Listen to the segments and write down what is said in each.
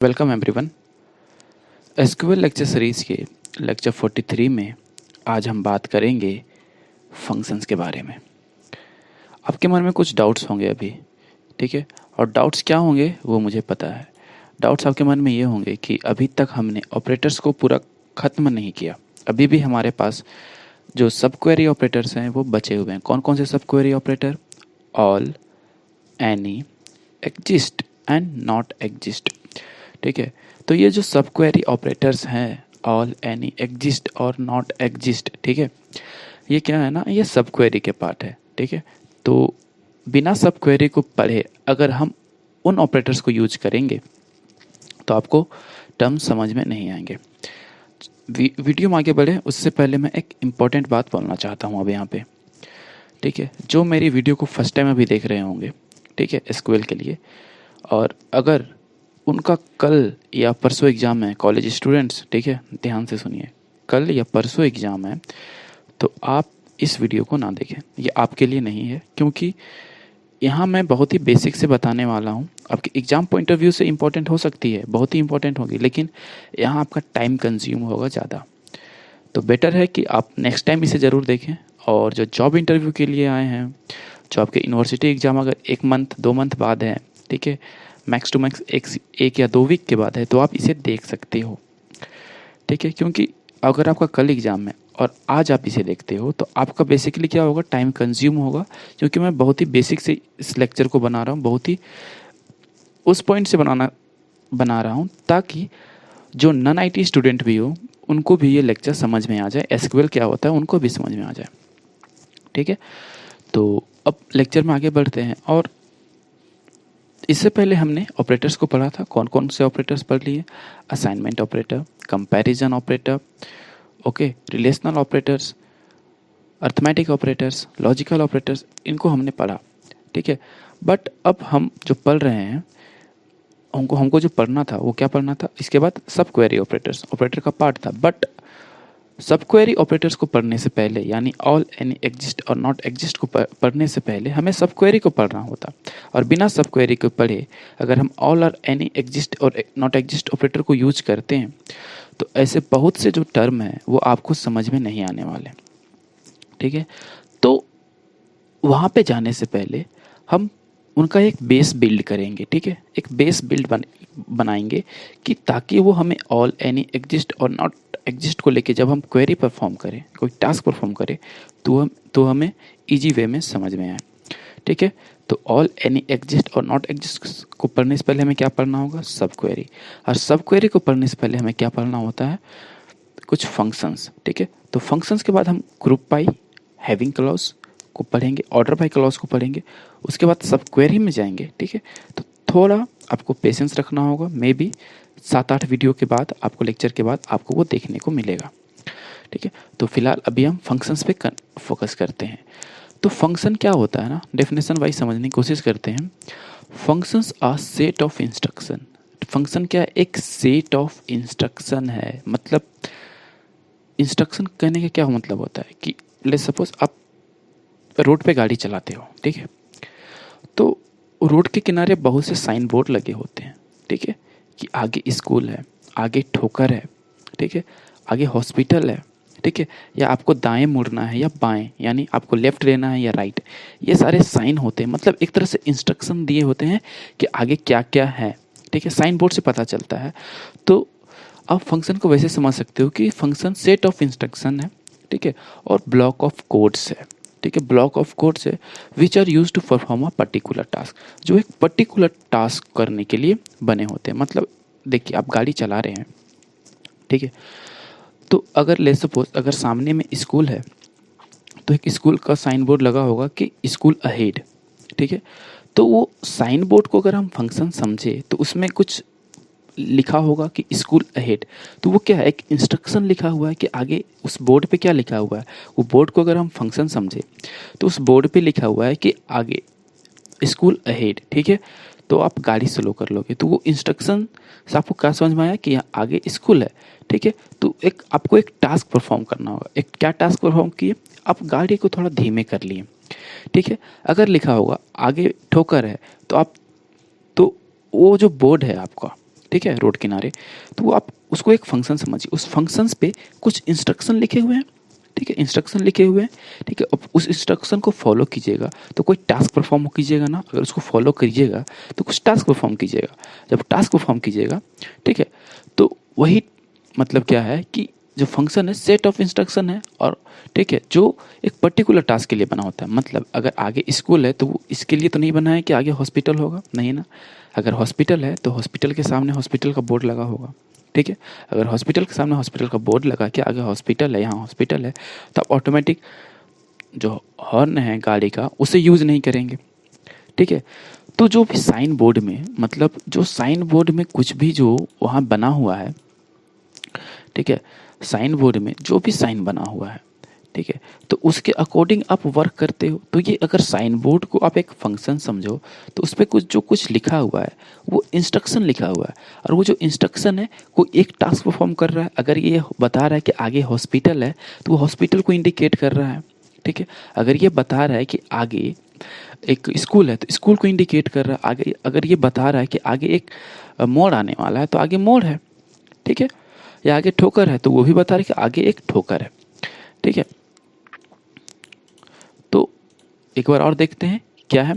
Welcome everyone. SQL lecture series के lecture 43 में आज हम बात करेंगे फंक्शंस के बारे में। आपके मन में कुछ डाउट्स होंगे अभी, ठीक है, और डाउट्स क्या होंगे वो मुझे पता है। डाउट्स आपके मन में ये होंगे कि अभी तक हमने ऑपरेटर्स को पूरा ख़त्म नहीं किया, अभी भी हमारे पास जो सब क्वेरी ऑपरेटर्स हैं वो बचे हुए हैं। कौन कौन से सब query operator? All, any, exist and not exist, ठीक है। तो ये जो सब क्वेरी ऑपरेटर्स हैं, ऑल, एनी, एग्जिस्ट और नॉट एग्जिस्ट, ठीक है, ये क्या है ना, ये सब क्वेरी के पार्ट है, ठीक है। तो बिना सब क्वेरी को पढ़े अगर हम उन ऑपरेटर्स को यूज करेंगे तो आपको टर्म समझ में नहीं आएंगे। वीडियो में आगे बढ़े उससे पहले मैं एक इम्पॉर्टेंट बात बोलना चाहता हूँ अब यहाँ पे, ठीक है। जो मेरी वीडियो को फर्स्ट टाइम अभी देख रहे होंगे, ठीक है, एसक्यूएल के लिए, और अगर उनका कल या परसों एग्ज़ाम है, कॉलेज स्टूडेंट्स, ठीक है, ध्यान से सुनिए, कल या परसों एग्ज़ाम है तो आप इस वीडियो को ना देखें, ये आपके लिए नहीं है, क्योंकि यहाँ मैं बहुत ही बेसिक से बताने वाला हूँ। आपके एग्ज़ाम पॉइंट ऑफ व्यू से इम्पोर्टेंट हो सकती है, बहुत ही इम्पोर्टेंट होगी, लेकिन यहाँ आपका टाइम कंज्यूम होगा ज़्यादा। तो बेटर है कि आप नेक्स्ट टाइम इसे ज़रूर देखें। और जो जॉब इंटरव्यू के लिए आए हैं, जो आपके यूनिवर्सिटी एग्ज़ाम अगर 1 मंथ 2 मंथ बाद है, ठीक है, मैक्स टू मैक्स एक या 2 वीक के बाद है, तो आप इसे देख सकते हो, ठीक है। क्योंकि अगर आपका कल एग्ज़ाम है और आज आप इसे देखते हो तो आपका बेसिकली क्या होगा, टाइम कंज्यूम होगा। क्योंकि मैं बहुत ही बेसिक से इस लेक्चर को बना रहा हूँ, बहुत ही उस पॉइंट से बना रहा हूँ ताकि जो नॉन आईटी स्टूडेंट भी हो उनको भी ये लेक्चर समझ में आ जाए, एसक्यूएल क्या होता है उनको भी समझ में आ जाए, ठीक है। तो अब लेक्चर में आगे बढ़ते हैं। और इससे पहले हमने ऑपरेटर्स को पढ़ा था। कौन कौन से ऑपरेटर्स पढ़ लिए? Assignment operator, comparison operator, okay, relational operators, arithmetic operators, logical operators, इनको हमने पढ़ा, ठीक है। बट अब हम जो पढ़ रहे हैं, हमको जो पढ़ना था वो क्या पढ़ना था? इसके बाद सब क्वेरी ऑपरेटर्स, ऑपरेटर का पार्ट था। बट सब क्वेरी ऑपरेटर्स को पढ़ने से पहले, यानी ऑल, एनी, एग्जिस्ट और नॉट एग्जिस्ट को पढ़ने से पहले हमें सब क्वेरी को पढ़ना होता। और बिना सब क्वेरी को पढ़े अगर हम ऑल और एनी, एग्जिस्ट और नॉट एग्जिस्ट ऑपरेटर को यूज करते हैं तो ऐसे बहुत से जो टर्म हैं वो आपको समझ में नहीं आने वाले, ठीक है। तो वहाँ पे जाने से पहले हम उनका एक बेस बिल्ड करेंगे, ठीक है, एक बेस बिल्ड बनाएंगे कि ताकि वो हमें ऑल, एनी, एग्जिस्ट और नॉट एग्जिस्ट को लेके जब हम क्वेरी परफॉर्म करें, कोई टास्क परफॉर्म करें, तो हमें इजी वे में समझ में आए, ठीक है। तो ऑल, एनी, एग्जिस्ट और नॉट एग्जिस्ट को पढ़ने से पहले हमें क्या पढ़ना होगा? सब क्वेरी। और सब क्वेरी को पढ़ने से पहले हमें क्या पढ़ना होता है? कुछ फंक्शंस, ठीक है। तो फंक्शंस के बाद हम ग्रुप बाय हैविंग क्लॉज को पढ़ेंगे, ऑर्डर बाय क्लॉज को पढ़ेंगे, उसके बाद सब क्वेरी में जाएंगे, ठीक है। तो थोड़ा आपको पेशेंस रखना होगा, मे बी 7-8 वीडियो के बाद आपको, लेक्चर के बाद आपको वो देखने को मिलेगा, ठीक है। तो फिलहाल अभी हम फंक्शंस पे फोकस करते हैं। तो फंक्शन क्या होता है ना, डेफिनेशन वाइज समझने की कोशिश करते हैं। Functions are set of instruction. Function क्या है? एक सेट ऑफ इंस्ट्रक्शन है। मतलब इंस्ट्रक्शन कहने का क्या मतलब होता है कि लेट्स सपोज आप रोड पे गाड़ी चलाते हो, ठीक है, तो रोड के किनारे बहुत से साइन बोर्ड लगे होते हैं, ठीक है, कि आगे स्कूल है, आगे ठोकर है, ठीक है, आगे हॉस्पिटल है, ठीक है, या आपको दाएं मुड़ना है या बाएं, यानी आपको लेफ्ट लेना है या राइट, ये सारे साइन होते हैं। मतलब एक तरह से इंस्ट्रक्शन दिए होते हैं कि आगे क्या क्या है, ठीक है, साइन बोर्ड से पता चलता है। तो आप फंक्शन को वैसे समझ सकते हो कि फंक्शन सेट ऑफ इंस्ट्रक्शन है, ठीक है, और ब्लॉक ऑफ कोड्स है, ठीक है, ब्लॉक ऑफ कोड्स है which are use to perform a particular task, जो एक पर्टिकुलर टास्क करने के लिए बने होते हैं। मतलब देखिए, आप गाड़ी चला रहे हैं, ठीक है, तो अगर ले सपोज अगर सामने में स्कूल है तो एक स्कूल का साइन बोर्ड लगा होगा कि स्कूल अहेड, ठीक है। तो वो साइन बोर्ड को अगर हम फंक्शन समझे तो उसमें कुछ लिखा होगा कि स्कूल अहेड, तो वो क्या है? एक इंस्ट्रक्शन लिखा हुआ है कि आगे उस बोर्ड पे क्या लिखा हुआ है। वो बोर्ड को अगर हम फंक्शन समझे तो उस बोर्ड पे लिखा हुआ है कि आगे स्कूल अहेड, ठीक है। तो आप गाड़ी स्लो कर लोगे तो वो इंस्ट्रक्शन से आपको क्या समझ में आया कि यहाँ आगे स्कूल है, ठीक है। तो आपको एक टास्क परफॉर्म करना होगा। एक क्या टास्क परफॉर्म किए? आप गाड़ी को थोड़ा धीमे कर लिए, ठीक है। अगर लिखा होगा आगे ठोकर है तो वो जो बोर्ड है आपका, ठीक है, रोड किनारे, तो वो आप उसको एक फंक्शन समझिए। उस फंक्शंस पे कुछ इंस्ट्रक्शन लिखे हुए हैं, ठीक है, इंस्ट्रक्शन लिखे हुए हैं, ठीक है। अब उस इंस्ट्रक्शन को फॉलो कीजिएगा तो कोई टास्क परफॉर्म कीजिएगा ना, अगर उसको फॉलो करिएगा तो कुछ टास्क परफॉर्म कीजिएगा। जब टास्क परफॉर्म कीजिएगा, ठीक है, तो वही मतलब क्या है कि जो फंक्शन है सेट ऑफ इंस्ट्रक्शन है, और ठीक है, जो एक पर्टिकुलर टास्क के लिए बना होता है। मतलब अगर आगे स्कूल है तो वो इसके लिए तो नहीं बना है कि आगे हॉस्पिटल होगा, नहीं ना। अगर हॉस्पिटल है तो हॉस्पिटल के सामने हॉस्पिटल का बोर्ड लगा होगा, ठीक है। अगर हॉस्पिटल के सामने हॉस्पिटल का बोर्ड लगा के आगे हॉस्पिटल है, यहाँ हॉस्पिटल है, तो आप ऑटोमेटिक जो हॉर्न है गाड़ी का उसे यूज़ नहीं करेंगे, ठीक है। तो जो भी साइन बोर्ड में, मतलब जो साइन बोर्ड में कुछ भी जो वहाँ बना हुआ है, ठीक है, साइन बोर्ड में जो भी साइन बना हुआ है, ठीक है, तो उसके अकॉर्डिंग आप वर्क करते हो। तो ये अगर साइन बोर्ड को आप एक फंक्शन समझो तो उस पर कुछ जो कुछ लिखा हुआ है वो इंस्ट्रक्शन लिखा हुआ है, और वो जो इंस्ट्रक्शन है वो एक टास्क परफॉर्म कर रहा है। अगर ये बता रहा है कि आगे हॉस्पिटल है तो वो हॉस्पिटल को इंडिकेट कर रहा है, ठीक है। अगर ये बता रहा है कि आगे एक स्कूल है तो स्कूल को इंडिकेट कर रहा है। आगे अगर ये बता रहा है कि आगे एक मोड़ आने वाला है तो आगे मोड़ है, ठीक है। या आगे ठोकर है तो वो भी बता रहा है कि आगे एक ठोकर है, ठीक है। तो एक बार और देखते हैं क्या है।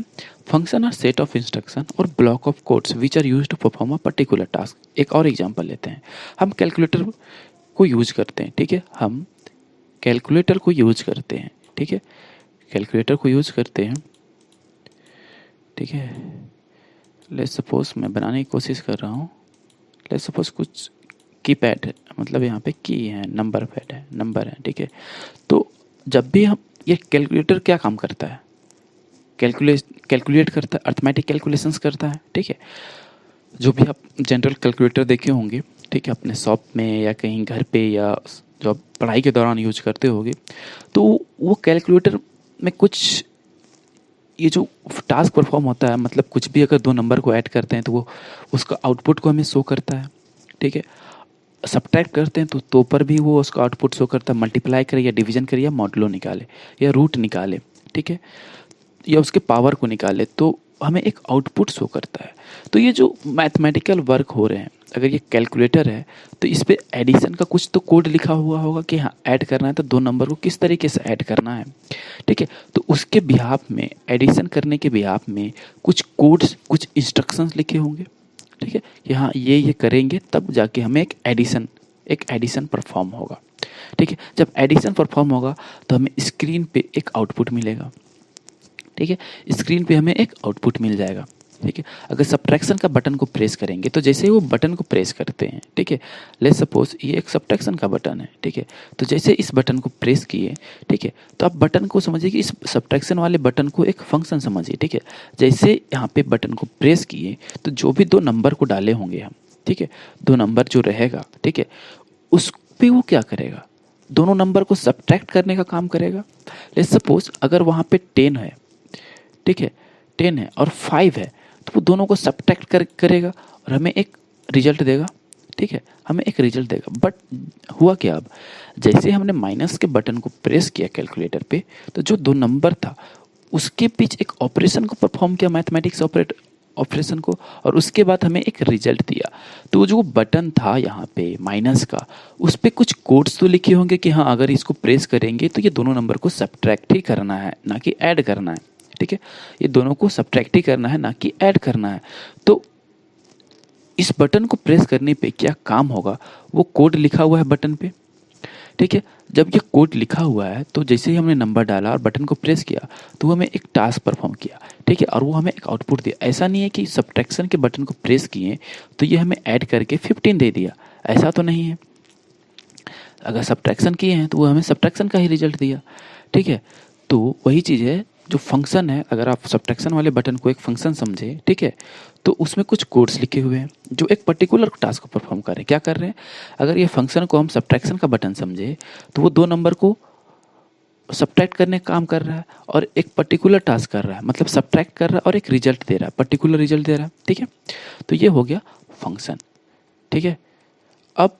Function are set of instruction और block of codes which are used to perform a particular task. एक और एग्जांपल लेते हैं। हम कैलकुलेटर को यूज करते हैं, ठीक है, हम कैलकुलेटर को यूज करते हैं, ठीक है, कैलकुलेटर को यूज करते हैं, ठीक है। लेट्स सपोज मैं बनाने की कोशिश कर रहा हूँ। लेट्स सपोज कुछ कीपैड है, मतलब यहाँ पे की है, नंबर पैड है, नंबर है, ठीक है। तो जब भी हम ये कैलकुलेटर क्या काम करता है, कैलकुलेट करता है, अर्थमेटिक कैलकुलेशंस करता है, ठीक है। जो भी आप जनरल कैलकुलेटर देखे होंगे, ठीक है, अपने शॉप में या कहीं घर पे या जो आप पढ़ाई के दौरान यूज करते होंगे, तो वो कैलकुलेटर में कुछ ये जो टास्क परफॉर्म होता है, मतलब कुछ भी अगर दो नंबर को ऐड करते हैं तो वो उसका आउटपुट को हमें शो करता है, ठीक है। सब्ट्रैक्ट करते हैं तो पर भी वो उसका आउटपुट शो करता है। मल्टीप्लाई करे या डिवीजन करे या मॉडुलो निकाले या रूट निकाले, ठीक है, या उसके पावर को निकाले तो हमें एक आउटपुट शो करता है। तो ये जो मैथमेटिकल वर्क हो रहे हैं, अगर ये कैलकुलेटर है तो इस पे एडिशन का कुछ तो कोड लिखा हुआ होगा कि हाँ ऐड करना है तो दो नंबर को किस तरीके से ऐड करना है, ठीक है। तो उसके बिहाफ में, एडिशन करने के बिहाफ में कुछ कोड्स, कुछ इंस्ट्रक्शंस लिखे होंगे, ठीक है, कि हाँ ये करेंगे तब जाके हमें एक एडिशन परफॉर्म होगा, ठीक है। जब एडिशन परफॉर्म होगा तो हमें स्क्रीन पे एक आउटपुट मिलेगा, ठीक है, स्क्रीन पे हमें एक आउटपुट मिल जाएगा, ठीक है। अगर सब्ट्रैक्शन का बटन को प्रेस करेंगे तो जैसे ही वो बटन को प्रेस करते हैं, ठीक है, लेट्स सपोज ये एक सब्ट्रैक्शन का बटन है, ठीक है, तो जैसे इस बटन को प्रेस किए, ठीक है, तो आप बटन को समझिए कि इस सब्ट्रैक्शन वाले बटन को एक फंक्शन समझिए, ठीक है। जैसे यहाँ पे बटन को प्रेस किए तो जो भी दो नंबर को डाले होंगे हम, ठीक है, दो नंबर जो रहेगा, ठीक है, उस पे वो क्या करेगा, दोनों नंबर को सब्ट्रैक्ट करने का काम करेगा। लेट्स सपोज अगर वहाँ पे 10 है, ठीक है, 10 है और 5 है, तो वो दोनों को सब्ट्रैक्ट करेगा और हमें एक रिजल्ट देगा, ठीक है, हमें एक रिजल्ट देगा। बट हुआ क्या, अब जैसे हमने माइनस के बटन को प्रेस किया कैलकुलेटर पे तो जो दो नंबर था उसके बीच एक ऑपरेशन को परफॉर्म किया, मैथमेटिक्स ऑपरेशन को, और उसके बाद हमें एक रिजल्ट दिया। तो जो बटन था यहाँ पे माइनस का, उस पर कुछ कोड्स तो लिखे होंगे कि हाँ अगर इसको प्रेस करेंगे तो ये दोनों नंबर को सब्ट्रैक्ट ही करना है ना कि ऐड करना है, ठीक है, ये दोनों को सब्ट्रैक्ट ही करना है ना कि ऐड करना है। तो इस बटन को प्रेस करने पे क्या काम होगा, वो कोड लिखा हुआ है बटन पे, ठीक है। जब ये कोड लिखा हुआ है तो जैसे ही हमने नंबर डाला और बटन को प्रेस किया तो वो हमें एक टास्क परफॉर्म किया, ठीक है, और वो हमें एक आउटपुट दिया। ऐसा नहीं है कि सब्ट्रैक्शन के बटन को प्रेस किए तो ये हमें ऐड करके 15 दे दिया, ऐसा तो नहीं है। अगर सब्ट्रैक्शन किए हैं तो वो हमें सब्ट्रैक्शन का ही रिजल्ट दिया, ठीक है। तो वही चीज़ है, जो फंक्शन है, अगर आप सब्ट्रैक्शन वाले बटन को एक फंक्शन समझे, ठीक है, तो उसमें कुछ कोड्स लिखे हुए हैं जो एक पर्टिकुलर टास्क को परफॉर्म कर रहे हैं। क्या कर रहे हैं, अगर ये फंक्शन को हम सब्ट्रैक्शन का बटन समझे तो वो दो नंबर को सब्ट्रैक्ट करने का काम कर रहा है और एक पर्टिकुलर टास्क कर रहा है, मतलब सब्ट्रैक्ट कर रहा है और एक रिजल्ट दे रहा है, पर्टिकुलर रिजल्ट दे रहा है, ठीक है। तो ये हो गया फंक्शन, ठीक है। अब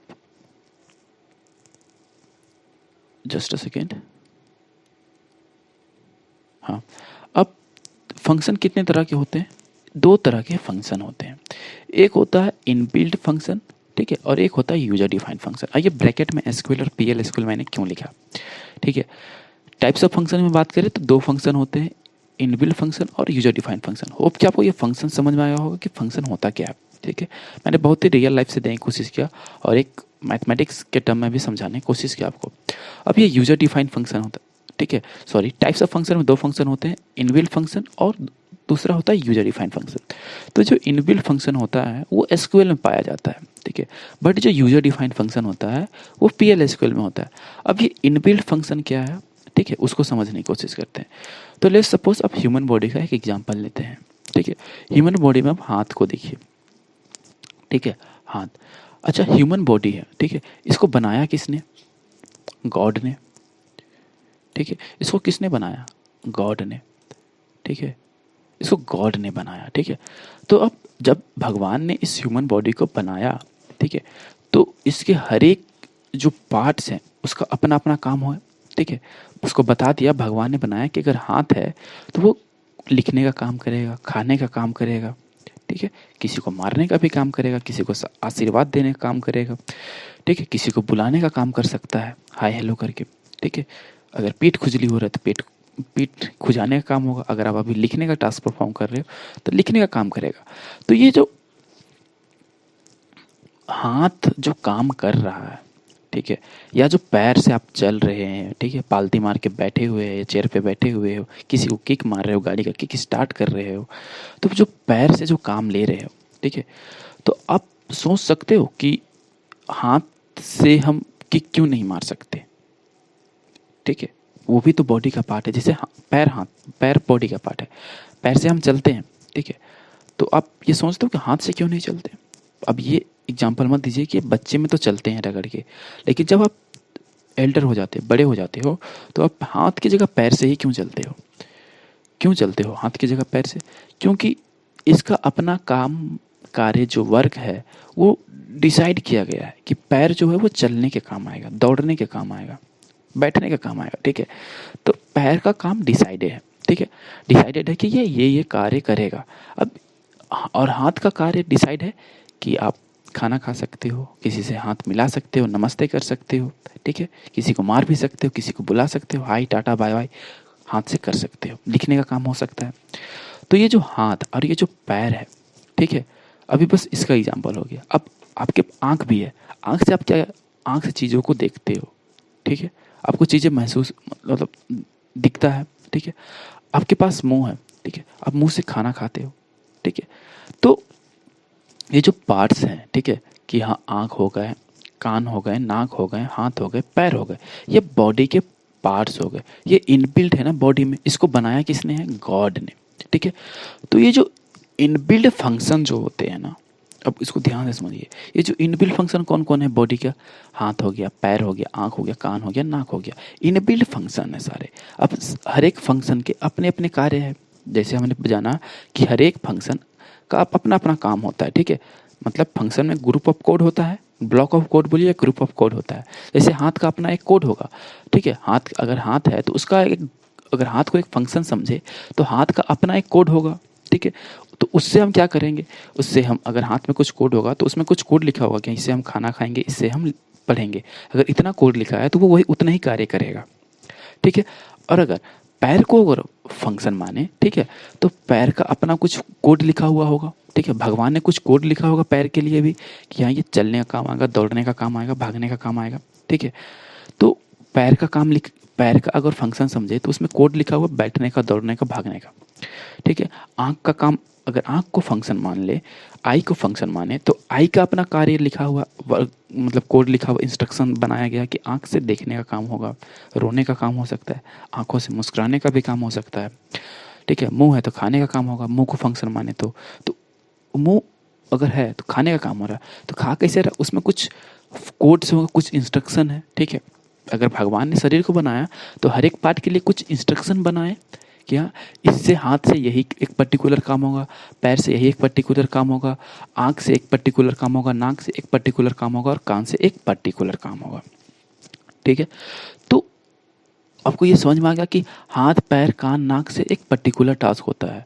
जस्ट अ सेकेंड, हाँ, अब फंक्शन कितने तरह के होते हैं, दो तरह के फंक्शन होते हैं। एक होता है इनबिल्ट फंक्शन, ठीक है, और एक होता है यूजर डिफाइंड फंक्शन। आइए ब्रैकेट में एसक्यूएल और पीएल एसक्यूएल मैंने क्यों लिखा, ठीक है। टाइप्स ऑफ फंक्शन में बात करें तो दो फंक्शन होते हैं, इनबिल्ट फंक्शन और यूजर डिफाइंड फंक्शन। होप कि आपको ये फंक्शन समझ में आया होगा कि फंक्शन होता क्या है, ठीक है। मैंने बहुत ही रियल लाइफ से देने की कोशिश किया और एक मैथमेटिक्स के टर्म में भी समझाने की कोशिश किया आपको। अब ये यूजर डिफाइंड फंक्शन होता है, ठीक है, सॉरी, टाइप्स ऑफ फंक्शन में दो फंक्शन होते हैं, इनबिल्ट फंक्शन और दूसरा होता है यूजर डिफाइंड फंक्शन। तो जो इनबिल्ट फंक्शन होता है वो एसक्यूएल में पाया जाता है, ठीक है, बट जो यूजर डिफाइंड फंक्शन होता है वो पीएल एसक्यूएल में होता है। अब ये इनबिल्ट फंक्शन क्या है, ठीक है, उसको समझने की कोशिश करते हैं। तो लेट्स सपोज आप ह्यूमन बॉडी का एक एग्जांपल लेते हैं, ठीक है। ह्यूमन बॉडी में आप हाथ को देखिए, ठीक है, हाथ। अच्छा, ह्यूमन बॉडी है, ठीक है, इसको बनाया किसने? गॉड ने, ठीक है। इसको किसने बनाया? गॉड ने, ठीक है, इसको गॉड ने बनाया, ठीक है। तो अब जब भगवान ने इस ह्यूमन बॉडी को बनाया, ठीक है, तो इसके हर एक जो पार्ट्स हैं उसका अपना अपना काम हो, ठीक है। उसको बता दिया भगवान ने बनाया कि अगर हाथ है तो वो लिखने का काम करेगा, खाने का काम करेगा, ठीक है, किसी को मारने का भी काम करेगा, किसी को आशीर्वाद देने का काम करेगा, ठीक है, किसी को बुलाने का काम कर सकता है हाय हेलो करके, ठीक है। अगर पेट खुजली हो रहा है तो पेट पीठ खुजाने का काम होगा। अगर आप अभी लिखने का टास्क परफॉर्म कर रहे हो तो लिखने का काम करेगा। तो ये जो हाथ जो काम कर रहा है, ठीक है, या जो पैर से आप चल रहे हैं, ठीक है, पालती मार के बैठे हुए हैं, चेयर पे बैठे हुए हो, किसी को किक मार रहे हो, गाड़ी का किक स्टार्ट कर रहे हो, तो जो पैर से जो काम ले रहे हो, ठीक है, तो आप सोच सकते हो कि हाथ से हम किक क्यों नहीं मार सकते, ठीक है, वो भी तो बॉडी का पार्ट है। जैसे पैर, हाथ, पैर बॉडी का पार्ट है, पैर से हम चलते हैं, ठीक है। तो आप ये सोचते हो कि हाथ से क्यों नहीं चलते? अब ये एग्जांपल मत दीजिए कि बच्चे में तो चलते हैं रगड़ के, लेकिन जब आप एल्डर हो जाते, बड़े हो जाते हो, तो आप हाथ की जगह पैर से ही क्यों चलते हो? क्यों चलते हो हाथ की जगह पैर से? क्योंकि इसका अपना काम, कार्य जो वर्क है वो डिसाइड किया गया है कि पैर जो है वो चलने के काम आएगा, दौड़ने के काम आएगा, बैठने का काम आएगा, ठीक है। तो पैर का काम डिसाइडेड है, ठीक है, डिसाइडेड है कि ये कार्य करेगा। अब और हाथ का कार्य डिसाइड है कि आप खाना खा सकते हो, किसी से हाथ मिला सकते हो, नमस्ते कर सकते हो, ठीक है, किसी को मार भी सकते हो, किसी को बुला सकते हो, हाय टाटा बाय बाय हाथ से कर सकते हो, लिखने का काम हो सकता है। तो ये जो हाथ और ये जो पैर है, ठीक है, अभी बस इसका एग्जाम्पल हो गया। अब आपके आँख भी है, आँख से आप क्या, आँख से चीज़ों को देखते हो, ठीक है, आपको चीज़ें महसूस मतलब दिखता है, ठीक है। आपके पास मुंह है, ठीक है, आप मुंह से खाना खाते हो, ठीक है। तो ये जो पार्ट्स हैं, ठीक है, कि हाँ आँख हो गए, कान हो गए, नाक हो गए, हाथ हो गए, पैर हो गए, ये बॉडी के पार्ट्स हो गए। ये इनबिल्ट है ना बॉडी में, इसको बनाया किसने है? गॉड ने, ठीक है। तो ये जो इनबिल्ट फंक्शन जो होते हैं ना, अब इसको ध्यान से समझिए, ये जो इनबिल्ट फंक्शन कौन कौन है बॉडी का? हाथ हो गया, पैर हो गया, आँख हो गया, कान हो गया, नाक हो गया, इनबिल्ट फंक्शन है सारे। अब हर एक फंक्शन के अपने अपने कार्य है। जैसे हमने जाना कि हर एक फंक्शन का अपना अपना काम होता है, ठीक है। मतलब फंक्शन में ग्रुप ऑफ कोड होता है, ब्लॉक ऑफ कोड बोलिए, ग्रुप ऑफ कोड होता है। जैसे हाथ का अपना एक कोड होगा, ठीक है, हाथ अगर हाथ है तो उसका एक, अगर हाथ को एक फंक्शन समझे तो हाथ का अपना एक कोड होगा, ठीक है। तो उससे हम क्या करेंगे? उससे हम, अगर हाथ में कुछ कोड होगा तो उसमें कुछ कोड लिखा होगा कि इससे हम खाना खाएंगे, इससे हम पढ़ेंगे। अगर इतना कोड लिखा है तो वो वही उतना ही कार्य करेगा, ठीक है। और अगर पैर को अगर फंक्शन माने, ठीक है, तो पैर का अपना कुछ कोड लिखा हुआ होगा, ठीक है। भगवान ने कुछ कोड लिखा होगा पैर के लिए भी कि हाँ ये चलने का काम आएगा, दौड़ने का काम आएगा, भागने का काम आएगा, ठीक है। तो पैर का काम लिख, पैर का अगर फंक्शन समझे तो उसमें कोड लिखा हुआ बैठने का, दौड़ने का, भागने का, ठीक है। आँख का काम, अगर आँख को फंक्शन मान ले, आई को फंक्शन माने, तो आई का अपना कार्य लिखा हुआ, मतलब कोड लिखा हुआ, इंस्ट्रक्शन बनाया गया कि आँख से देखने का काम होगा, रोने का काम हो सकता है, आँखों से मुस्कुराने का भी काम हो सकता है, ठीक है। मुंह है तो खाने का काम होगा, मुंह को फंक्शन माने तो मुंह अगर है तो खाने का काम हो रहा है, तो खा कैसे रहा? उसमें कुछ कोड्स होगा, कुछ इंस्ट्रक्शन है, ठीक है। अगर भगवान ने शरीर को बनाया तो हर एक पार्ट के लिए कुछ इंस्ट्रक्शन बनाए कि हाँ इससे, हाथ से यही एक पर्टिकुलर काम होगा, पैर से यही एक पर्टिकुलर काम होगा, आँख से एक पर्टिकुलर काम होगा, नाक से एक पर्टिकुलर काम होगा और कान से एक पर्टिकुलर काम होगा, ठीक है। तो आपको ये समझ में आ गया कि हाथ, पैर, कान, नाक से एक पर्टिकुलर टास्क होता है।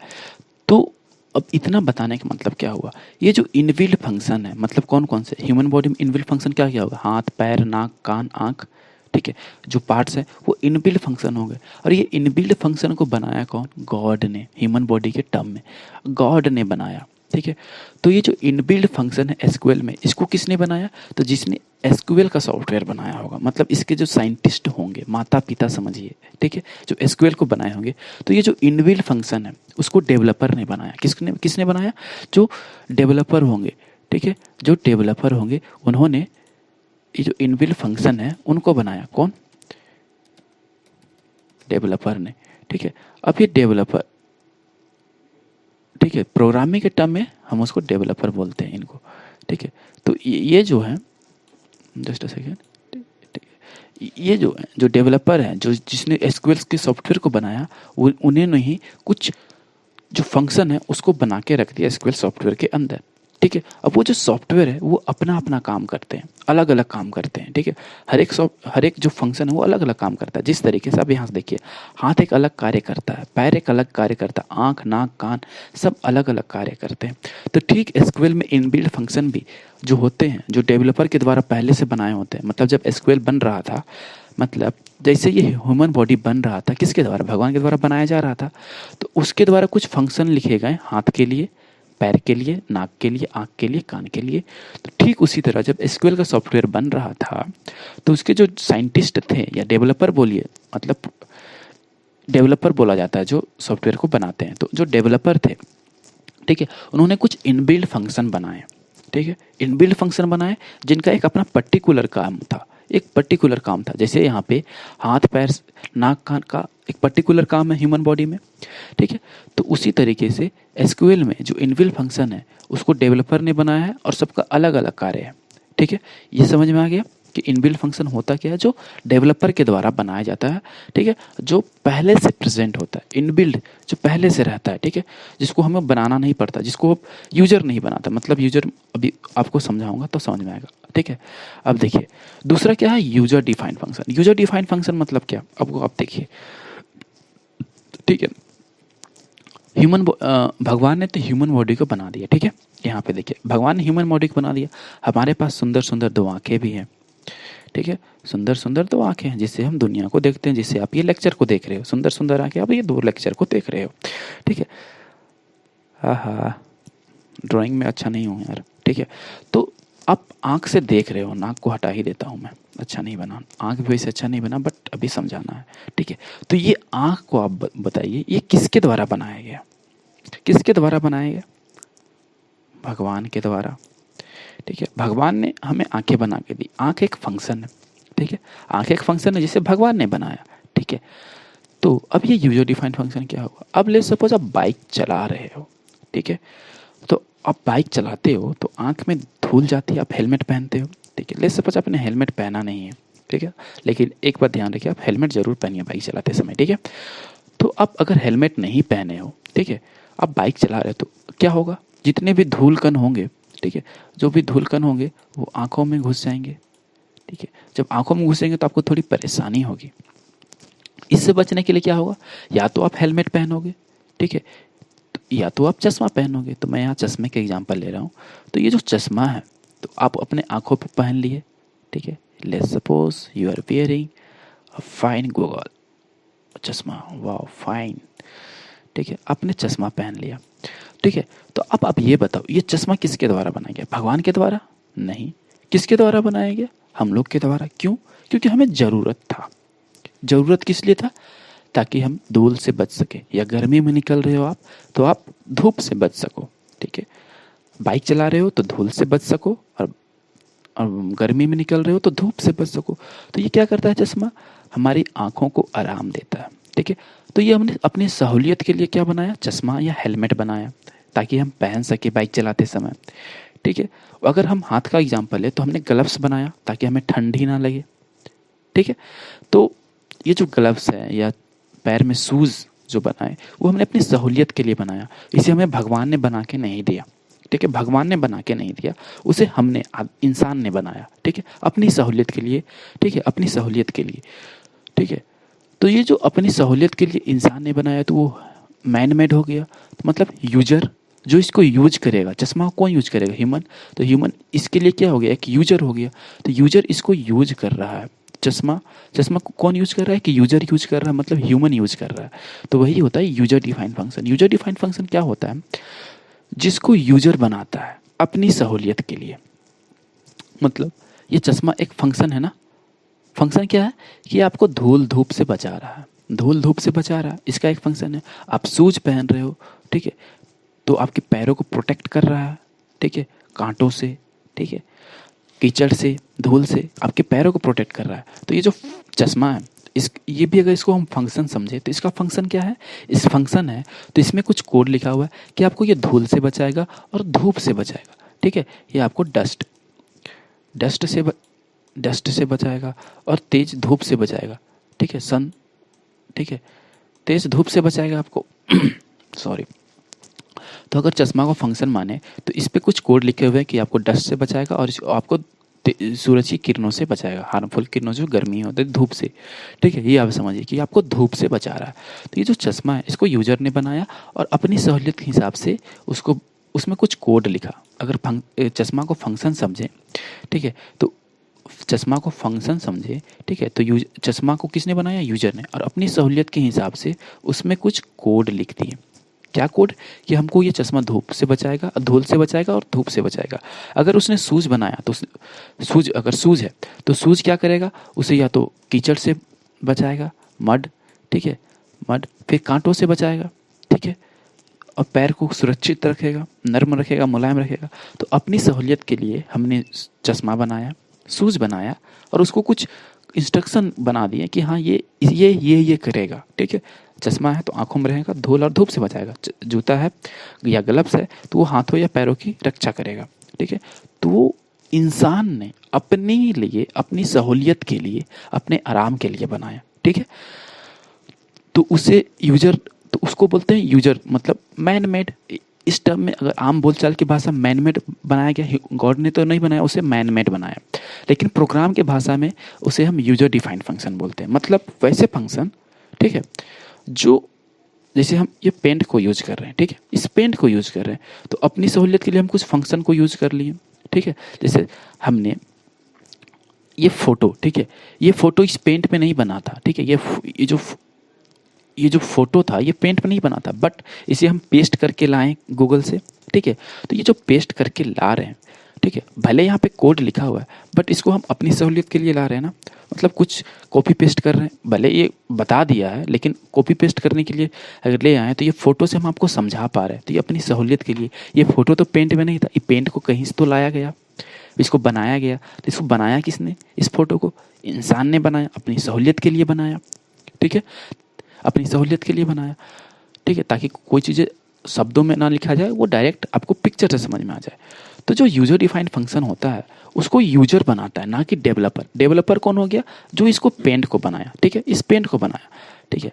तो अब इतना बताने का मतलब क्या हुआ, ये जो इनबिल्ट फंक्शन है, मतलब कौन कौन से ह्यूमन बॉडी में इनबिल्ट फंक्शन क्या क्या होगा, हाथ पैर नाक कान आँख, ठीक है, जो पार्ट्स हैं वो इनबिल्ट फंक्शन हो गए। और ये इनबिल्ट फंक्शन को बनाया कौन, गॉड ने, ह्यूमन बॉडी के टर्म में गॉड ने बनाया, ठीक है। तो ये जो इनबिल्ट फंक्शन है एसक्यूएल में, इसको किसने बनाया, तो जिसने एसक्यूएल का सॉफ्टवेयर बनाया होगा, मतलब इसके जो साइंटिस्ट होंगे, माता पिता समझिए, ठीक है, जो एसक्यूएल को बनाए होंगे। तो ये जो इनबिल्ट फंक्शन है उसको डेवलपर ने बनाया, किसने किसने बनाया, जो डेवलपर होंगे, ठीक है, जो डेवलपर होंगे उन्होंने ये जो इनबिल्ट फंक्शन है उनको बनाया, कौन, डेवलपर ने, ठीक है। अब ये डेवलपर, ठीक है, प्रोग्रामिंग के टर्म में हम उसको डेवलपर बोलते हैं इनको, ठीक है। तो ये जो है, जस्ट अ सेकेंड, ये जो है, जो डेवलपर है, जो जिसने एसक्यूएल के सॉफ्टवेयर को बनाया, उन्हें नहीं कुछ जो फंक्शन है उसको बना के रख दिया एसक्यूएल सॉफ्टवेयर के अंदर, ठीक है। अब वो जो सॉफ्टवेयर है वो अपना अपना काम करते हैं, अलग अलग काम करते हैं, ठीक है। हर एक जो फंक्शन है वो अलग अलग काम करता है। जिस तरीके से आप यहाँ से देखिए, हाथ एक अलग कार्य करता है, पैर एक अलग कार्य करता है, आँख नाक कान सब अलग अलग कार्य करते हैं। तो ठीक एसक्यूएल में इनबिल्ट फंक्शन भी जो होते हैं, जो डेवलपर के द्वारा पहले से बनाए होते हैं, मतलब जब एसक्यूएल बन रहा था, मतलब जैसे ये ह्यूमन बॉडी बन रहा था, किसके द्वारा, भगवान के द्वारा बनाया जा रहा था, तो उसके द्वारा कुछ फंक्शन लिखे गए, हाथ के लिए, पैर के लिए, नाक के लिए, आँख के लिए, कान के लिए। तो ठीक उसी तरह जब एसक्यूएल का सॉफ्टवेयर बन रहा था तो उसके जो साइंटिस्ट थे, या डेवलपर बोलिए, मतलब डेवलपर बोला जाता है जो सॉफ्टवेयर को बनाते हैं, तो जो डेवलपर थे, ठीक है, उन्होंने कुछ इनबिल्ट फंक्शन बनाए, ठीक है, इनबिल्ट फंक्शन बनाए जिनका एक अपना पर्टिकुलर काम था, एक पर्टिकुलर काम था। जैसे यहाँ पे हाथ पैर नाक कान का एक पर्टिकुलर काम है ह्यूमन बॉडी में, ठीक है। तो उसी तरीके से एसक्यूएल में जो इनबिल्ट फंक्शन है उसको डेवलपर ने बनाया है और सबका अलग अलग कार्य है, ठीक है। ये समझ में आ गया कि इनबिल्ट फंक्शन होता क्या है, जो डेवलपर के द्वारा बनाया जाता है, ठीक है, जो पहले से प्रेजेंट होता है, इनबिल्ट जो पहले से रहता है, ठीक है, जिसको हमें बनाना नहीं पड़ता, जिसको यूजर नहीं बनाता, मतलब यूजर अभी आपको समझाऊंगा तो समझ में आएगा, ठीक है। अब देखिए दूसरा क्या है, user defined function. User defined function मतलब क्या, आपको आप देखिए, ठीक है, भगवान ने तो ह्यूमन बॉडी को बना दिया, ठीक है। यहाँ पे देखिए भगवान ने ह्यूमन बॉडी को बना दिया, हमारे पास सुंदर सुंदर दो आंखें भी हैं, ठीक है, सुंदर सुंदर दो आंखें हैं जिससे हम दुनिया को देखते हैं, जिससे आप ये लेक्चर को देख रहे हो, सुंदर सुंदर आंखें, आप ये दो लेक्चर को देख रहे हो, ठीक है। हाँ, ड्राइंग में अच्छा नहीं हूँ यार, ठीक है। तो आप आँख से देख रहे हो, नाक को हटा ही देता हूँ मैं, अच्छा नहीं बना, आँख भी वैसे अच्छा नहीं बना, बट अभी समझाना है, ठीक है। तो ये आँख को आप बताइए ये किसके द्वारा बनाया गया, किसके द्वारा बनाया गया, भगवान के द्वारा, ठीक है। भगवान ने हमें आंखें बना के दी, आंख एक फंक्शन है, ठीक है, आंख एक फंक्शन है जिसे भगवान ने बनाया, ठीक है। तो अब ये यूजर डिफाइंड फंक्शन क्या होगा, अब ले सपोज आप बाइक चला रहे हो, ठीक है, तो आप बाइक चलाते हो तो आंख में धूल जाती है, आप हेलमेट पहनते हो, ठीक है। ले सपोज आपने हेलमेट पहना नहीं है, ठीक है, लेकिन एक बात ध्यान रखिए, आप हेलमेट जरूर पहनिए बाइक चलाते समय, ठीक है। तो आप अगर हेलमेट नहीं पहने हो, ठीक है, आप बाइक चला रहे हो तो क्या होगा, जितने भी धूल कण होंगे, ठीक है, जो भी धूल कण होंगे वो आंखों में घुस जाएंगे, ठीक है। जब आंखों में घुसेंगे तो आपको थोड़ी परेशानी होगी। इससे बचने के लिए क्या होगा, या तो आप हेलमेट पहनोगे, ठीक है, या तो आप चश्मा पहनोगे। तो मैं यहाँ चश्मे के एग्जांपल ले रहा हूँ। तो ये जो चश्मा है तो आप अपने आंखों पे पहन लिए, ठीक है। Let's suppose you are wearing a fine goggle, चश्मा, वाह फाइन, ठीक है, आपने चश्मा पहन लिया, ठीक है। तो अब आप ये बताओ ये चश्मा किसके द्वारा बनाया गया, भगवान के द्वारा नहीं, किसके द्वारा बनाया गया, हम लोग के द्वारा। क्यों, क्योंकि हमें ज़रूरत था। ज़रूरत किस लिए था, ताकि हम धूल से बच सके, या गर्मी में निकल रहे हो आप तो आप धूप से बच सको, ठीक है। बाइक चला रहे हो तो धूल से बच सको, और गर्मी में निकल रहे हो तो धूप से बच सको। तो ये क्या करता है चश्मा, हमारी आंखों को आराम देता है, ठीक है। तो ये हमने अपनी सहूलियत के लिए क्या बनाया, चश्मा या हेलमेट बनाया, ताकि हम पहन सके बाइक चलाते समय, ठीक है। अगर हम हाथ का एग्जाम्पल है तो हमने ग्लव्स बनाया ताकि हमें ठंडी ना लगे, ठीक है। तो ये जो ग्लव्स है या पैर में शूज़ जो बनाए वो हमने अपनी सहूलियत के लिए बनाया, इसे हमें भगवान ने बना के नहीं दिया, ठीक है। भगवान ने बना के नहीं दिया, उसे हमने इंसान ने बनाया, ठीक है, अपनी सहूलियत के लिए, ठीक है, अपनी सहूलियत के लिए, ठीक है। तो ये जो अपनी सहूलियत के लिए इंसान ने बनाया तो वो मैन मेड हो गया, तो मतलब यूजर जो इसको यूज करेगा, चश्मा को कौन यूज करेगा? ह्यूमन। तो ह्यूमन इसके लिए क्या हो गया? एक यूजर हो गया। तो यूजर इसको यूज कर रहा है। चश्मा चश्मा को कौन यूज कर रहा है? कि यूजर यूज कर रहा है, मतलब ह्यूमन यूज कर रहा है। तो वही होता है user defined function. User defined function क्या होता है? जिसको यूजर बनाता है अपनी सहूलियत के लिए। मतलब ये चश्मा एक फंक्शन है ना। फंक्शन क्या है? कि आपको धूल धूप से बचा रहा है। धूल धूप से बचा रहा है, इसका एक फंक्शन है। आप शूज पहन रहे हो, ठीक है, तो आपके पैरों को प्रोटेक्ट कर रहा है, ठीक है, कांटों से, ठीक है, कीचड़ से, धूल से आपके पैरों को प्रोटेक्ट कर रहा है। तो ये जो चश्मा है, इस ये भी अगर इसको हम फंक्शन समझे तो इसका फंक्शन क्या है? इस फंक्शन है तो इसमें कुछ कोड लिखा हुआ है कि आपको ये धूल से बचाएगा और धूप से बचाएगा, ठीक है। ये आपको डस्ट से डस्ट से बचाएगा और तेज धूप से बचाएगा, ठीक है, सन, ठीक है, तेज धूप से बचाएगा आपको। सॉरी। तो अगर चश्मा को फंक्शन माने तो इस पे कुछ कोड लिखे हुए हैं कि आपको डस्ट से बचाएगा और आपको सूरज की किरणों से बचाएगा, हार्मफुल किरणों जो गर्मी होती है धूप से, ठीक है। ये आप समझिए कि आपको धूप से बचा रहा है। तो ये जो चश्मा है इसको यूजर ने बनाया और अपनी सहूलियत के हिसाब से उसको उसमें कुछ कोड लिखा। अगर चश्मा को फंक्शन समझे, ठीक है, तो चश्मा को फंक्शन समझे, ठीक है, तो चश्मा को किसने बनाया? यूजर ने। और अपनी सहूलियत के हिसाब से उसमें कुछ कोड लिख दिए। क्या कोड? कि हमको ये चश्मा धूप से बचाएगा, धूल से बचाएगा और धूप से बचाएगा। अगर उसने शूज बनाया तो अगर शूज है तो शूज क्या करेगा? उसे या तो कीचड़ से बचाएगा, मड, ठीक है, मड, फिर कांटों से बचाएगा, ठीक है, और पैर को सुरक्षित रखेगा, नर्म रखेगा, मुलायम रखेगा। तो अपनी सहूलियत के लिए हमने चश्मा बनाया, शूज बनाया और उसको कुछ इंस्ट्रक्शन बना दिए कि हाँ ये करेगा, ठीक है। चश्मा है तो आंखों में रहेगा, धूल और धूप से बचाएगा। जूता है या ग्लव्स है तो वो हाथों या पैरों की रक्षा करेगा, ठीक है। तो वो इंसान ने अपने लिए, अपनी सहूलियत के लिए, अपने आराम के लिए बनाया, ठीक है। तो उसे यूजर, तो उसको बोलते हैं यूजर, मतलब मैन मेड। इस टर्म में अगर आम बोलचाल की भाषा मैन मेड बनाया गया, गॉड ने तो नहीं बनाया, उसे मैन मेड बनाया। लेकिन प्रोग्राम की भाषा में उसे हम यूजर डिफाइंड फंक्शन बोलते हैं। मतलब वैसे फंक्शन, ठीक है, जो जैसे हम ये पेंट को यूज कर रहे हैं, ठीक है, इस पेंट को यूज कर रहे हैं तो अपनी सहूलियत के लिए हम कुछ फंक्शन को यूज कर लिए, ठीक है। जैसे हमने ये फोटो, ठीक है, ये फोटो इस पेंट में नहीं बना था, ठीक है, ये जो फोटो था ये पेंट में नहीं बना था, बट इसे हम पेस्ट करके लाए गूगल से, ठीक है। तो ये जो पेस्ट करके ला रहे हैं, ठीक है, भले यहाँ पे कोड लिखा हुआ है बट इसको हम अपनी सहूलियत के लिए ला रहे हैं ना। मतलब कुछ कॉपी पेस्ट कर रहे हैं, भले ये बता दिया है लेकिन कॉपी पेस्ट करने के लिए अगर ले आए तो ये फोटो से हम आपको समझा पा रहे हैं, तो ये अपनी सहूलियत के लिए। ये फोटो तो पेंट में नहीं था, ये पेंट को कहीं से तो लाया गया, इसको बनाया गया। तो इसको बनाया किसने? इस फोटो को इंसान ने बनाया, अपनी सहूलियत के लिए बनाया, ठीक है, अपनी सहूलियत के लिए बनाया, ठीक है, ताकि कोई चीज़ें शब्दों में ना लिखा जाए, वो डायरेक्ट आपको पिक्चर से समझ में आ जाए। तो जो यूजर डिफाइंड फंक्शन होता है उसको यूजर बनाता है, ना कि डेवलपर। डेवलपर कौन हो गया? जो इसको पेंट को बनाया, ठीक है, इस पेंट को बनाया, ठीक है।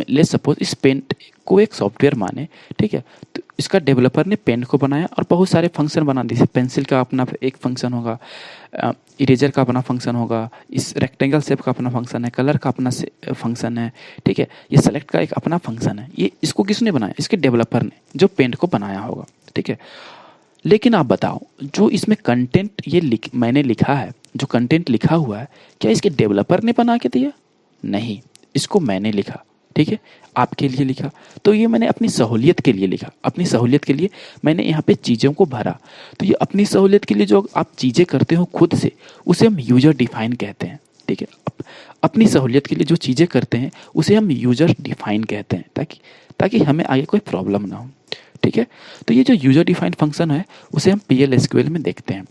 लेट्स सपोज इस पेंट को एक सॉफ्टवेयर माने, ठीक है, तो इसका डेवलपर ने पेंट को बनाया और बहुत सारे फंक्शन बना दिए। जैसे पेंसिल का अपना एक फंक्शन होगा, इरेजर का अपना फंक्शन होगा, इस रेक्टेंगल शेप का अपना फंक्शन है, कलर का अपना फंक्शन है, ठीक है, ये सेलेक्ट का एक अपना फंक्शन है। ये इसको किसने बनाया? इसके डेवलपर ने, जो पेंट को बनाया होगा, ठीक है। लेकिन आप बताओ, जो इसमें कंटेंट मैंने लिखा है, जो कंटेंट लिखा हुआ है, क्या इसके डेवलपर ने बना के दिया? नहीं, इसको मैंने लिखा, ठीक है, आपके लिए लिखा। तो ये मैंने अपनी सहूलियत के लिए लिखा, अपनी सहूलियत के लिए मैंने यहाँ पे चीज़ों को भरा। तो ये अपनी सहूलियत के लिए जो आप चीज़ें करते हो खुद से, उसे हम यूजर डिफाइन कहते हैं, ठीक है। अपनी सहूलियत के लिए जो चीज़ें करते हैं उसे हम यूजर डिफाइन कहते हैं, ताकि हमें आगे कोई प्रॉब्लम ना हो, ठीक है। तो ये जो यूजर डिफाइंड फंक्शन है उसे हम PL/SQL में देखते हैं,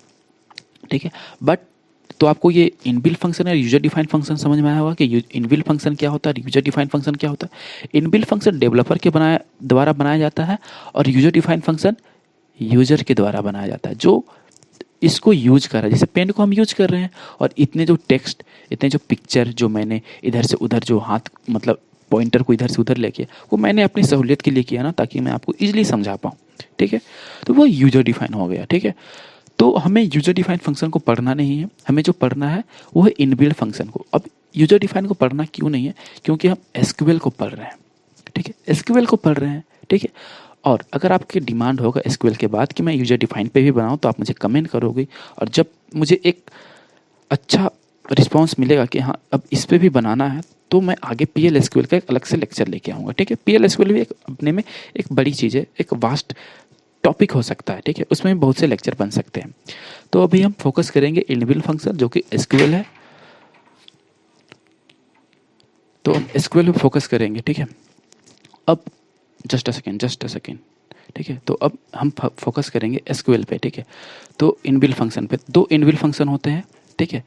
ठीक है। बट तो आपको ये इनबिल्ट फंक्शन और यूजर डिफाइंड फंक्शन समझ में आया होगा कि इनबिल्ट फंक्शन क्या होता है, यूजर डिफाइंड फंक्शन क्या होता है। इनबिल्ट फंक्शन डेवलपर के द्वारा बनाया जाता है और यूजर डिफाइंड फंक्शन यूजर के द्वारा बनाया जाता है, जो इसको यूज कर रहा है। जैसे पेन को हम यूज कर रहे हैं और इतने जो टेक्स्ट, इतने जो पिक्चर जो मैंने इधर से उधर जो हाथ मतलब पॉइंटर को इधर से उधर लेके, वो मैंने अपनी सहूलियत के लिए किया ना, ताकि मैं आपको इजीली समझा पाऊँ, ठीक है। तो वो यूजर डिफाइन हो गया, ठीक है। तो हमें यूजर डिफाइन फंक्शन को पढ़ना नहीं है, हमें जो पढ़ना है वो है इनबिल्ट फंक्शन को। अब यूजर डिफाइन को पढ़ना क्यों नहीं है? क्योंकि हम एसक्यूएल को पढ़ रहे हैं, ठीक है, एसक्यूएल को पढ़ रहे हैं, ठीक है। और अगर आपकी डिमांड होगा एसक्यूएल के बाद कि मैं यूजर डिफाइन पे भी बनाऊं, तो आप मुझे कमेंट करोगे, और जब मुझे एक अच्छा रिस्पांस मिलेगा कि हाँ अब इस पे भी बनाना है, तो मैं आगे पीएल एसक्यूएल का एक अलग से लेक्चर लेके आऊँगा। ठीक है, पीएल एसक्यूएल भी एक अपने में एक बड़ी चीज़ है, एक वास्ट टॉपिक हो सकता है। ठीक है, उसमें भी बहुत से लेक्चर बन सकते हैं। तो अभी हम फोकस करेंगे इनबिल्ट फंक्शन जो कि एसक्यूएल है, तो हम एसक्यूएल पे फोकस करेंगे। ठीक है, अब जस्ट अ सेकेंड। ठीक है, तो अब हम फोकस करेंगे एसक्यूएल पे। ठीक है, तो इनबिल्ट फंक्शन पे दो इनबिल्ट फंक्शन होते हैं। ठीक है,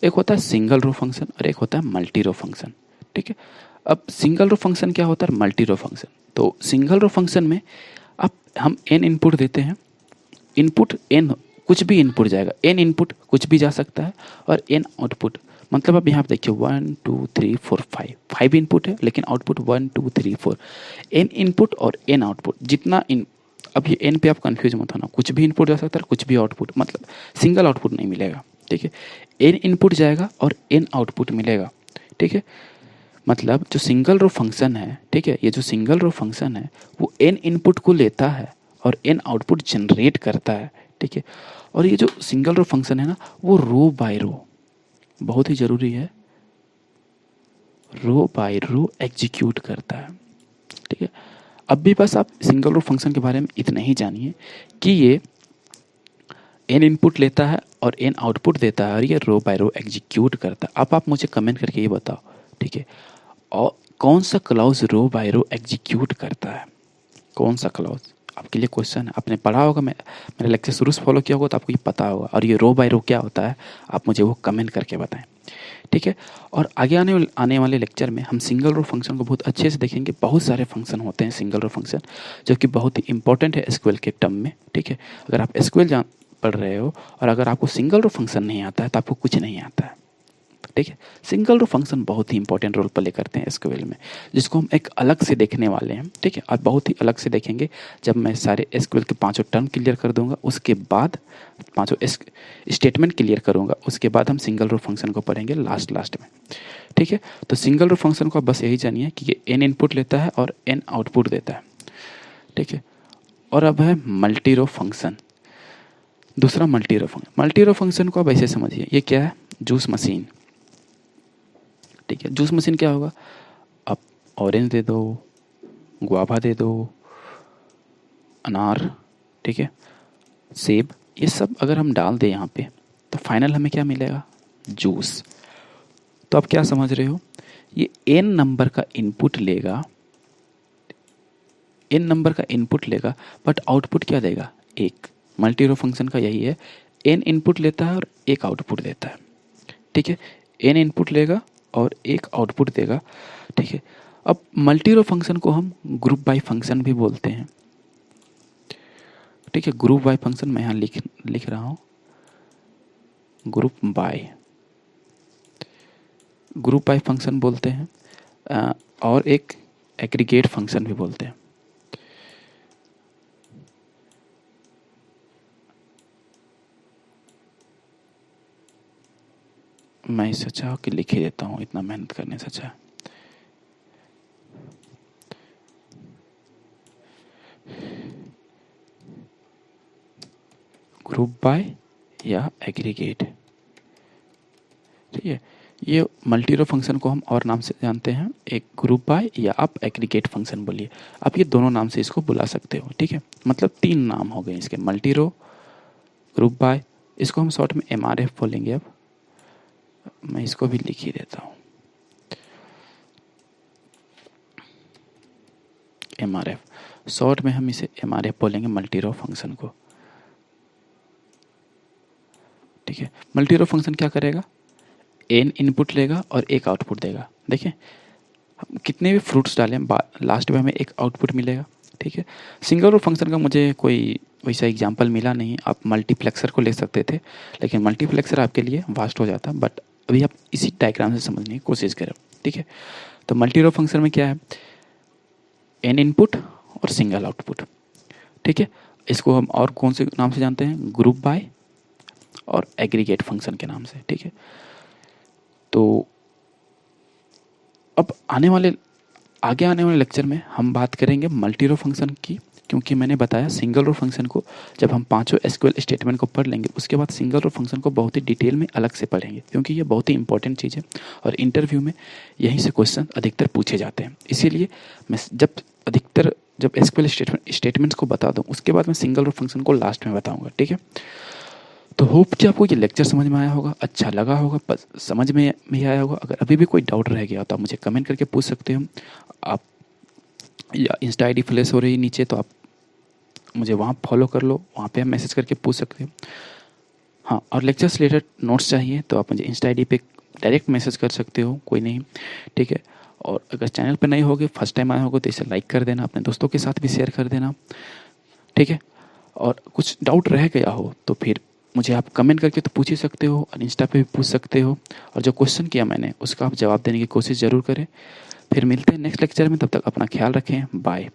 एक होता है सिंगल रो फंक्शन और एक होता है मल्टी रो फंक्शन। ठीक है, अब सिंगल रो फंक्शन क्या होता है, मल्टी रो फंक्शन। तो सिंगल रो फंक्शन में अब हम एन इनपुट देते हैं, इनपुट एन कुछ भी इनपुट जाएगा, एन इनपुट कुछ भी जा सकता है, और एन आउटपुट, मतलब अब यहाँ पे देखिए 1 2 3 4 5 इनपुट है, लेकिन आउटपुट 1 2 3 4, एन इनपुट और एन आउटपुट जितना इन। अब ये एन पे आप कंफ्यूज मत होना, कुछ भी इनपुट जा सकता है, कुछ भी आउटपुट, मतलब सिंगल आउटपुट नहीं मिलेगा। ठीक है, एन इनपुट जाएगा और एन आउटपुट मिलेगा। ठीक है, मतलब जो सिंगल रो फंक्शन है, ठीक है, ये जो सिंगल रो फंक्शन है वो एन इनपुट को लेता है और एन आउटपुट जनरेट करता है। ठीक है, और ये जो सिंगल रो फंक्शन है ना, वो रो बाय रो, बहुत ही जरूरी है, रो बाय रो एग्जीक्यूट करता है। ठीक है, अब भी बस आप सिंगल रो फंक्शन के बारे में इतना ही जानिए कि ये एन इनपुट लेता है और एन आउटपुट देता है, और ये रो बाय रो एग्जीक्यूट करता है। अब आप मुझे कमेंट करके ये बताओ, ठीक है, और कौन सा क्लॉज रो बाय रो एग्जीक्यूट करता है, कौन सा क्लॉज? आपके लिए क्वेश्चन है, आपने पढ़ा होगा, मेरे लेक्चर शुरू से फॉलो किया होगा तो आपको ये पता होगा। और ये रो बाय रो क्या होता है, आप मुझे वो कमेंट करके बताएं। ठीक है, और आगे आने वाले लेक्चर में हम सिंगल रो फंक्शन को बहुत अच्छे से देखेंगे। बहुत सारे फंक्शन होते हैं सिंगल रो फंक्शन, जो कि बहुत ही इंपॉर्टेंट है एसक्यूएल के टर्म में। ठीक है, अगर आप एसक्यूएल जान पढ़ रहे हो और अगर आपको सिंगल रो फंक्शन नहीं आता है, तो आपको कुछ नहीं आता है। ठीक है, सिंगल रो फंक्शन बहुत ही इंपॉर्टेंट रोल प्ले करते हैं एसक्यूएल में, जिसको हम एक अलग से देखने वाले हैं। ठीक है, और बहुत ही अलग से देखेंगे जब मैं सारे एसक्यूएल के पांचों टर्म क्लियर कर दूंगा, उसके बाद पांचों स्टेटमेंट क्लियर करूंगा, उसके बाद हम सिंगल रो फंक्शन को पढ़ेंगे लास्ट में। ठीक है, तो सिंगल रो फंक्शन को आप बस यही जानिए कि ये एन इनपुट लेता है और एन आउटपुट देता है। ठीक है, और अब है मल्टी रो फंक्शन, दूसरा मल्टी रो फंक्शन। मल्टी रो फंक्शन को आप ऐसे समझिए, ये क्या है, जूस मशीन। ठीक है, जूस मशीन क्या होगा, आप ऑरेंज दे दो, गुआवा दे दो, अनार, ठीक है, सेब, ये सब अगर हम डाल दें यहाँ पे, तो फाइनल हमें क्या मिलेगा, जूस। तो आप क्या समझ रहे हो, ये एन नंबर का इनपुट लेगा, एन नंबर का इनपुट लेगा, बट आउटपुट क्या देगा, एक। मल्टी रो फंक्शन का यही है, एन इनपुट लेता है और एक आउटपुट देता है। ठीक है, एन इनपुट लेगा और एक आउटपुट देगा। ठीक है, अब मल्टी रो फंक्शन को हम ग्रुप बाय फंक्शन भी बोलते हैं। ठीक है, ग्रुप बाय फंक्शन मैं यहाँ लिख रहा हूँ, ग्रुप बाय फंक्शन बोलते हैं, और एक एग्रीगेट फंक्शन भी बोलते हैं। मैं इससे अच्छा कि लिख ही देता हूँ, इतना मेहनत करने से अच्छा। ग्रुप बाय या एग्रीगेट। ठीक है, ये मल्टी रो फंक्शन को हम और नाम से जानते हैं, एक ग्रुप बाय या आप एग्रीगेट फंक्शन बोलिए, आप ये दोनों नाम से इसको बुला सकते हो। ठीक है, मतलब तीन नाम हो गए इसके, मल्टी रो, ग्रुप बाय, इसको हम शॉर्ट में एमआरएफ बोलेंगे। अब मैं इसको भी लिख ही देता हूँ, एमआरएफ, शॉर्ट में हम इसे एमआरएफ बोलेंगे मल्टी रो फंक्शन को। ठीक है, मल्टी रो फंक्शन क्या करेगा, एन इनपुट लेगा और एक आउटपुट देगा। देखिए, हम कितने भी फ्रूट्स डालें, लास्ट में हमें एक आउटपुट मिलेगा। ठीक है, सिंगल रो फंक्शन का मुझे कोई वैसा एग्जांपल मिला नहीं, आप मल्टीप्लेक्सर को ले सकते थे, लेकिन मल्टीप्लेक्सर आपके लिए वास्ट हो जाता, बट अभी आप इसी डायग्राम से समझने की कोशिश करें। ठीक है, तो मल्टी रो फंक्शन में क्या है, एन इनपुट और सिंगल आउटपुट। ठीक है, इसको हम और कौन से नाम से जानते हैं, ग्रुप बाय और एग्रीगेट फंक्शन के नाम से। ठीक है, तो अब आगे आने वाले लेक्चर में हम बात करेंगे मल्टी रो फंक्शन की, क्योंकि मैंने बताया सिंगल रो फंक्शन को जब हम पांचों एसक्यूएल स्टेटमेंट को पढ़ लेंगे उसके बाद सिंगल रो फंक्शन को बहुत ही डिटेल में अलग से पढ़ेंगे, क्योंकि ये बहुत ही इंपॉर्टेंट चीज़ है और इंटरव्यू में यहीं से क्वेश्चन अधिकतर पूछे जाते हैं। इसीलिए मैं जब एसक्यूएल स्टेटमेंट्स को बता दूं उसके बाद मैं सिंगल रो फंक्शन को लास्ट में बताऊंगा, ठीक है। तो होप कि आपको ये लेक्चर समझ में आया होगा, अच्छा लगा होगा, समझ में भी आया होगा। अगर अभी भी कोई डाउट रह गया तो आप मुझे कमेंट करके पूछ सकते हो। आप या इंस्टा आईडी फ्लैश हो रही है नीचे, तो आप मुझे वहाँ फॉलो कर लो, वहाँ पे आप मैसेज करके पूछ सकते हो। हाँ, और लेक्चर से रिलेटेड नोट्स चाहिए तो आप मुझे इंस्टा आईडी पे डायरेक्ट मैसेज कर सकते हो, कोई नहीं, ठीक है। और अगर चैनल पर नए होगे, फर्स्ट टाइम आए होगे, तो इसे लाइक कर देना, अपने दोस्तों के साथ भी शेयर कर देना, ठीक है। और कुछ डाउट रह गया हो तो फिर मुझे आप कमेंट करके तो पूछ ही सकते हो और इंस्टा पे भी पूछ सकते हो। और जो क्वेश्चन किया मैंने उसका आप जवाब देने की कोशिश ज़रूर करें। फिर मिलते हैं नेक्स्ट लेक्चर में, तब तक अपना ख्याल रखें, बाय।